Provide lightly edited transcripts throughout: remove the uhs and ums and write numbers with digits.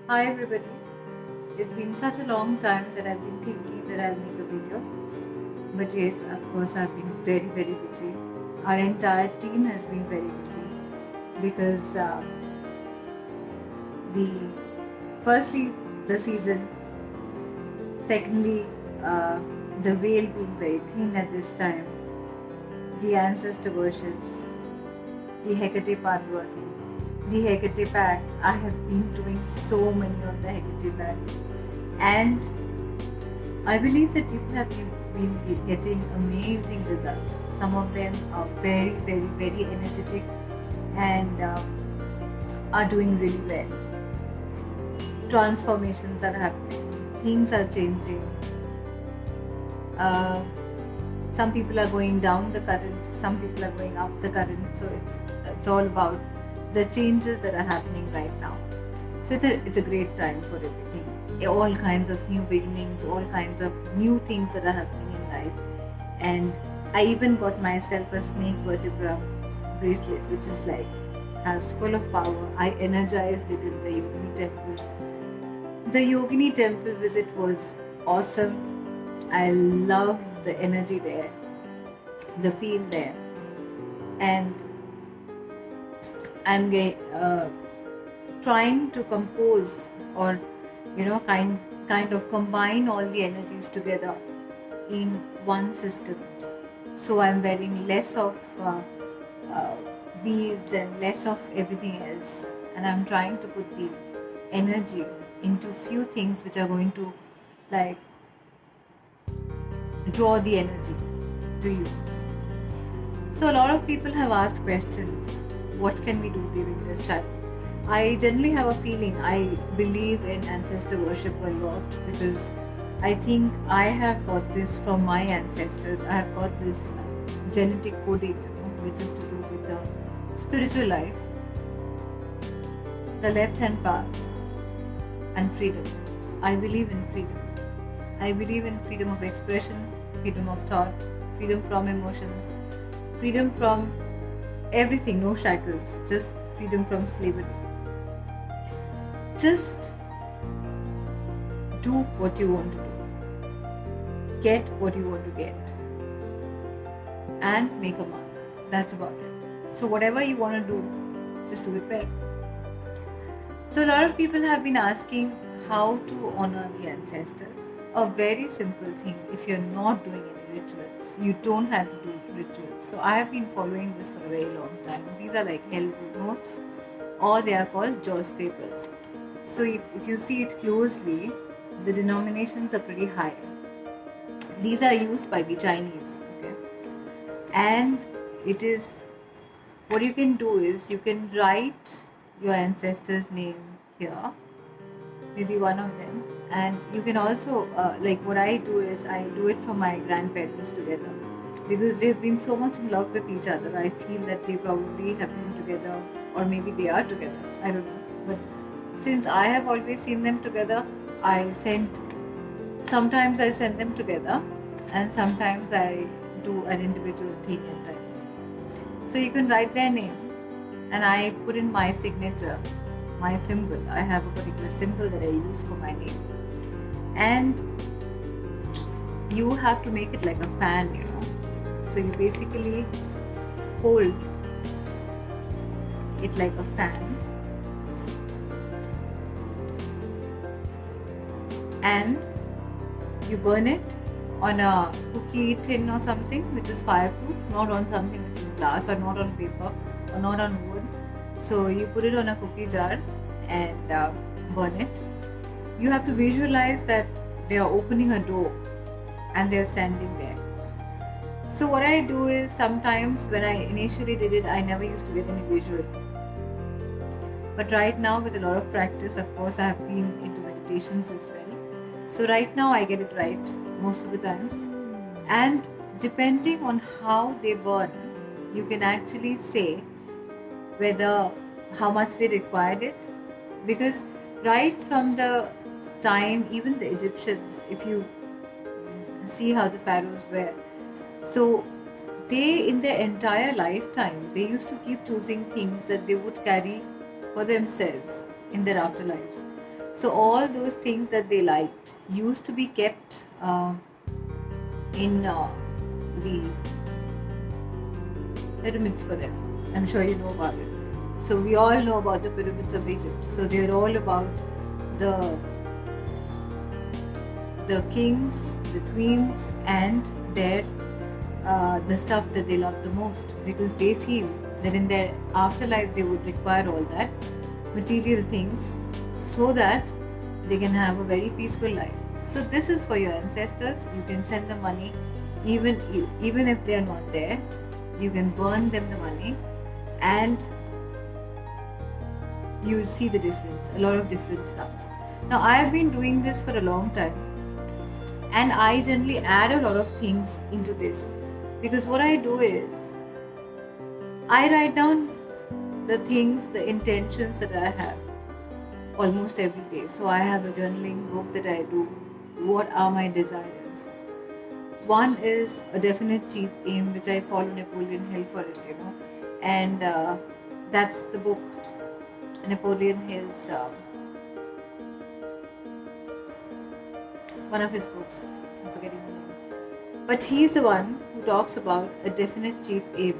Hi everybody. It's been such a long time that I've been thinking that I'll make a video. But yes, of course, I've been very busy. Our entire team has been very busy because the firstly the season, secondly the veil being very thin at this time, the ancestor worships, the Hecate path working, the Hecate packs. I have been doing so many of the Hecate packs, and I believe that people have been getting amazing results. Some of them are very energetic and are doing really well. Transformations are happening, things are changing. Uh, some people are going down the current, some people are going up the current. So it's all about the changes that are happening right now. So it's a great time for everything. All kinds of new beginnings, all kinds of new things that are happening in life. And I even got myself a snake vertebra bracelet, which is like has full of power. I energized it in the Yogini temple. The Yogini temple visit was awesome. I love the energy there, the feel there, and I'm trying to compose or kind of combine all the energies together in one system. So I'm wearing less of uh, beads and less of everything else, and I'm trying to put the energy into few things which are going to like draw the energy to you. So a lot of people have asked questions, what can we do during this time? I generally have a feeling, I believe in ancestor worship a lot because I think I have got this from my ancestors. I have got this genetic coding, which is to do with the spiritual life, the left hand path, and freedom. I believe in freedom. I believe in freedom of expression, freedom of thought, freedom from emotions, freedom from everything, no shackles, just freedom from slavery. Just do what you want to do, get what you want to get, and make a mark. That's about it. So, whatever you want to do, just do it well. So, a lot of people have been asking how to honor the ancestors. A very simple thing. If you're not doing any rituals, you don't have to do rituals. So, I have been following this for a very long time. These are like hell notes, or they are called Jaws papers. So, if you see it closely, the denominations are pretty high. These are used by the Chinese, okay? And it is what you can do is you can write your ancestor's name here, maybe one of them, and you can also like what I do is I do it for my grandparents together because they've been so much in love with each other. I feel that they probably have been together, or maybe they are together. I don't know, but since I have always seen them together, I send. Sometimes I send them together, and sometimes I do an individual thing at times. So you can write their name, and I put in my signature, my symbol. I have a particular symbol that I use for my name, and you have to make it like a fan. So you basically hold it like a fan, and you burn it on a cookie tin or something which is fireproof, not on something which is glass, or not on paper, or not on wood. So you put it on a cookie jar and burn it. You have to visualize that they are opening a door and they are standing there. So what I do is sometimes when I initially did it, I never used to get any visual. But right now, with a lot of practice, of course, I have been into meditations as well. So right now I get it right most of the times. And depending on how they burn, you can actually say whether how much they required it. Because right from the time, even the Egyptians, if you see how the pharaohs were, so they in their entire lifetime, they used to keep choosing things that they would carry for themselves in their afterlives. So all those things that they liked used to be kept in the pyramids for them. I'm sure you know about it. So we all know about the pyramids of Egypt. So they're all about the kings, the queens, and their the stuff that they love the most, because they feel that in their afterlife they would require all that material things so that they can have a very peaceful life. So this is for your ancestors. You can send them money, even if they are not there. You can burn them the money, and you see the difference. A lot of difference comes. Now I have been doing this for a long time, and I generally add a lot of things into this, because what I do is I write down the things, the intentions that I have almost every day. So I have a journaling book that I do. What are my desires? One is a definite chief aim, which I follow Napoleon Hill for it, and that's the book, Napoleon Hill's, one of his books. I'm forgetting the name. But he's the one who talks about a definite chief aim.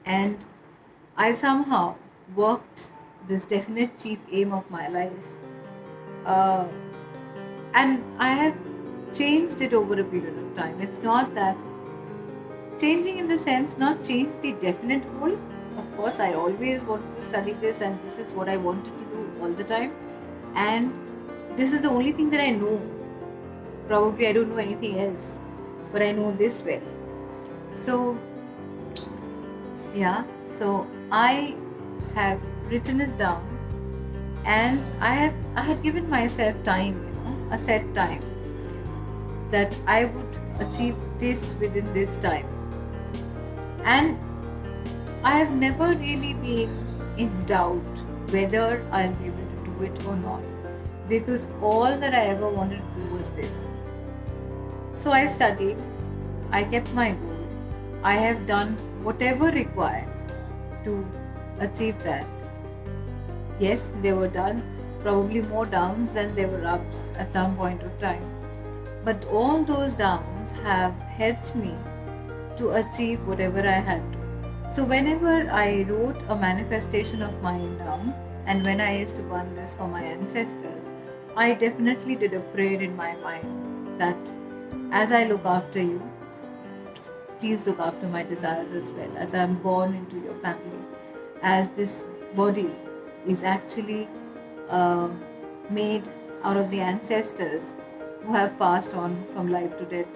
And I somehow worked this definite chief aim of my life. And I have changed it over a period of time. It's not that changing in the sense, not change the definite goal. Of course, I always wanted to study this, and this is what I wanted to do all the time. And this is the only thing that I know. Probably I don't know anything else, but I know this well. So, yeah, so I have written it down, and I had given myself time, a set time, that I would achieve this within this time. And I have never really been in doubt whether I'll be able to do it or not, because all that I ever wanted to do was this. So I studied, I kept my goal, I have done whatever required to achieve that. Yes, they were done, probably more downs than there were ups at some point of time. But all those downs have helped me to achieve whatever I had to. So whenever I wrote a manifestation of mine down, and when I used to burn this for my ancestors, I definitely did a prayer in my mind that as I look after you, please look after my desires as well. As I'm born into your family, as this body is actually made out of the ancestors who have passed on from life to death,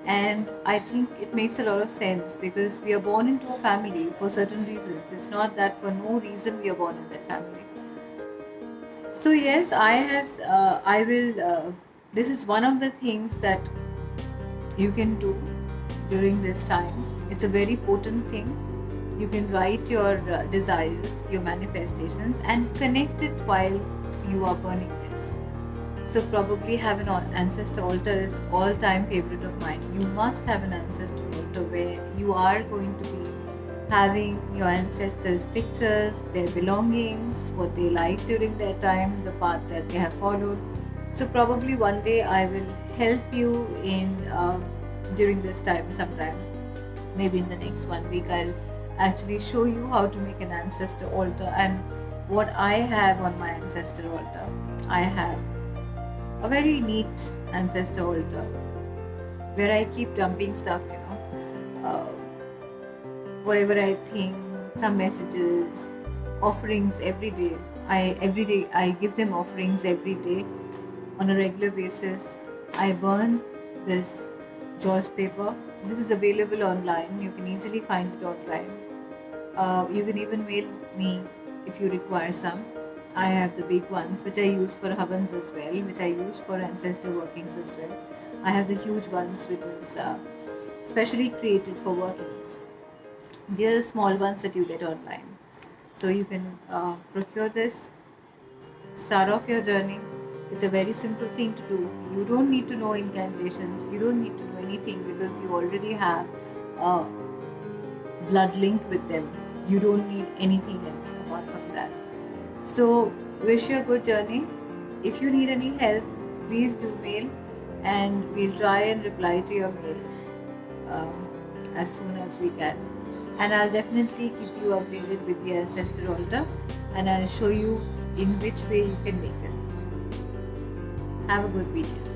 And I think it makes a lot of sense, because we are born into a family for certain reasons. It's not that for no reason we are born in that family. So yes, this is one of the things that you can do during this time. It's a very potent thing. You can write your desires, your manifestations, and connect it while you are burning this. So probably have an ancestor altar is all-time favorite of mine. You must have an ancestor altar where you are going to be having your ancestors' pictures, their belongings, what they liked during their time, the path that they have followed. So probably one day I will help you in during this time sometime. Maybe in the next 1 week I'll actually show you how to make an ancestor altar and what I have on my ancestor altar. I have a very neat ancestor altar where I keep dumping stuff, whatever I think, some messages, offerings every day. I give them offerings every day on a regular basis. I burn this Jaws paper. This is available online. You can easily find it online. You can even mail me if you require some. I have the big ones which I use for Havans as well, which I use for ancestor workings as well. I have the huge ones which is specially created for workings. These are the small ones that you get online. So you can procure this, start off your journey. It's a very simple thing to do. You don't need to know incantations. You don't need to know anything because you already have a blood link with them. You don't need anything else apart from that. So Wish you a good journey. If you need any help, please do mail, and we'll try and reply to your mail as soon as we can. And I'll definitely keep you updated with the ancestor altar, and I'll show you in which way you can make it. Have a good weekend.